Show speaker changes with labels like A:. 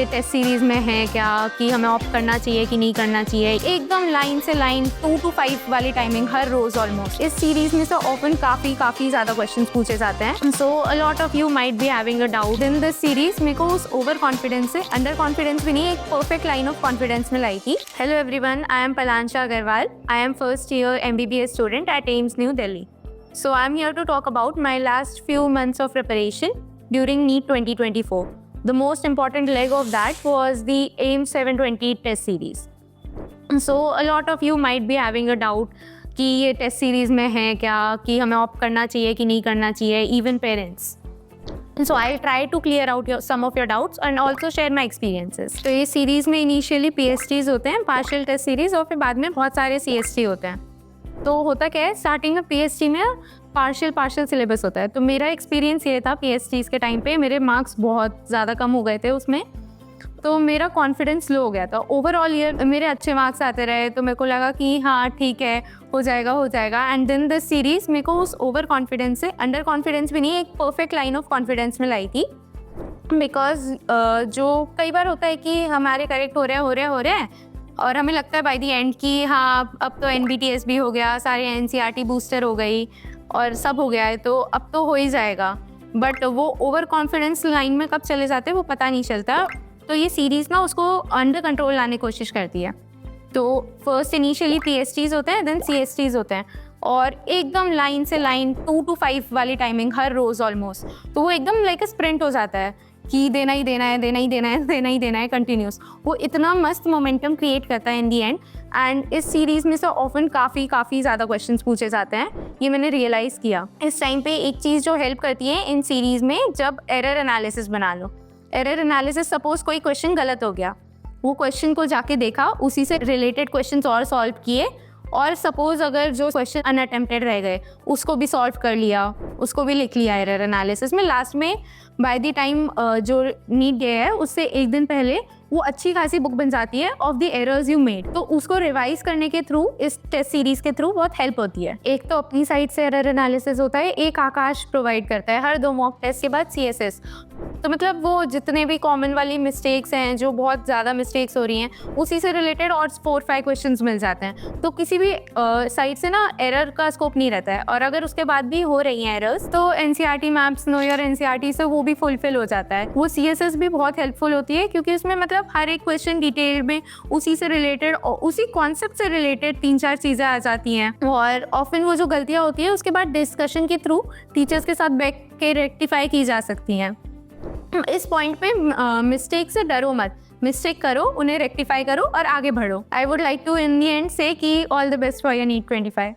A: ये test series में है क्या, कि हमें ऑप्ट करना चाहिए कि नहीं करना चाहिए। एकदम लाइन से लाइन 2 to 5 वाली टाइमिंग हर रोज ऑलमोस्ट। इस सीरीज में से ऑफन काफी ज्यादा क्वेश्चंस पूछे जाते हैं। So a lot of you might be having a doubt in this series. मेरे को उस ओवर कॉन्फिडेंस से अंडर कॉन्फिडेंस भी नहीं, एक परफेक्ट लाइन ऑफ कॉन्फिडेंस में लाई थी। Hello everyone, I am Palansha Agrawal. I am first year MBBS student at AIIMS New Delhi. So I'm here to talk about my last few months of preparation during NEET 2024. The most important leg of that was the AIIMS 720 test series. So a lot of you might be having a doubt कि ये test series में है क्या, कि हमें opt करना चाहिए कि नहीं करना चाहिए, even parents. So I'll try to clear out some of your doubts and also share my experiences. तो ये सीरीज़ में इनिशियली PSTs होते हैं, पार्शियल टेस्ट सीरीज़, और फिर बाद में बहुत सारे CST होते हैं। तो होता क्या है, स्टार्टिंग में PST में पार्शियल सिलेबस होता है। तो मेरा एक्सपीरियंस ये था, PSTs के टाइम पे मेरे मार्क्स बहुत ज़्यादा कम हो गए थे उसमें, तो मेरा कॉन्फिडेंस लो हो गया था। ओवरऑल ईयर मेरे अच्छे मार्क्स आते रहे, तो मेरे को लगा कि हाँ ठीक है, हो जाएगा। एंड देन दिस सीरीज़ मेरे को उस ओवर कॉन्फिडेंस से अंडर कॉन्फिडेंस भी नहीं, एक परफेक्ट लाइन ऑफ कॉन्फिडेंस में लाई थी। बिकॉज जो कई बार होता है कि हमारे करेक्ट हो रहे हैं और हमें लगता है बाय द एंड कि हाँ अब तो NBTS भी हो गया, सारे NCERT बूस्टर हो गई और सब हो गया है, तो अब तो हो ही जाएगा। बट वो ओवर कॉन्फिडेंस लाइन में कब चले जाते हैं वो पता नहीं चलता। तो ये सीरीज़ ना उसको अंडर कंट्रोल लाने की कोशिश करती है। तो फर्स्ट इनिशियली PSTs होते हैं, देन CSTs होते हैं, और एकदम लाइन से लाइन 2 to 5 वाली टाइमिंग हर रोज़ ऑलमोस्ट। तो वो एकदम लाइक स्प्रिंट हो जाता है कि देना ही देना है कंटिन्यूस। वो इतना मस्त मोमेंटम क्रिएट करता है इन दी एंड। एंड इस सीरीज़ में से ऑफन काफ़ी ज़्यादा क्वेश्चंस पूछे जाते हैं, ये मैंने रियलाइज़ किया। इस टाइम पे एक चीज़ जो हेल्प करती है इन सीरीज़ में, जब एरर एनालिसिस बना लो। एरर एनालिसिस, सपोज कोई क्वेश्चन गलत हो गया, वो क्वेश्चन को जाके देखा, उसी से रिलेटेड क्वेश्चंस और सॉल्व किए, और सपोज अगर जो क्वेश्चन अनअटेम्प्टेड रह गए उसको भी सॉल्व कर लिया, उसको भी लिख लिया एरर एनालिसिस में। लास्ट में बाय द टाइम जो नीट डे है उससे एक दिन पहले वो अच्छी खासी बुक बन जाती है of the errors you made. तो उसको रिवाइज करने के थ्रू, इस टेस्ट सीरीज के थ्रू बहुत हेल्प होती है। एक तो अपनी साइड से एरर एनालिसिस होता है, एक आकाश प्रोवाइड करता है हर 2 मॉक टेस्ट के बाद CSS। तो मतलब वो जितने भी कॉमन वाली मिस्टेक्स हैं, जो बहुत ज़्यादा मिस्टेक्स हो रही हैं, उसी से रिलेटेड और 4-5 क्वेश्चंस मिल जाते हैं। तो किसी भी साइड से ना एरर का स्कोप नहीं रहता है, और अगर उसके बाद भी हो रही हैं एरर्स तो NCERT maps, know your NCERT से वो भी फुलफिल हो जाता है। वो CSS भी बहुत हेल्पफुल होती है, क्योंकि उसमें मतलब हर एक क्वेश्चन डिटेल में उसी से रिलेटेड और उसी कॉन्सेप्ट से रिलेटेड 3-4 चीज़ें आ जाती हैं। और ऑफन वो जो गलतियाँ होती है उसके बाद डिस्कशन के थ्रू टीचर्स के साथ बैठ के रेक्टिफाई की जा सकती हैं। इस पॉइंट पे मिस्टेक से डरो मत, मिस्टेक करो, उन्हें रेक्टिफाई करो और आगे बढ़ो। I would like to in the end say कि all the best for your NEET 25।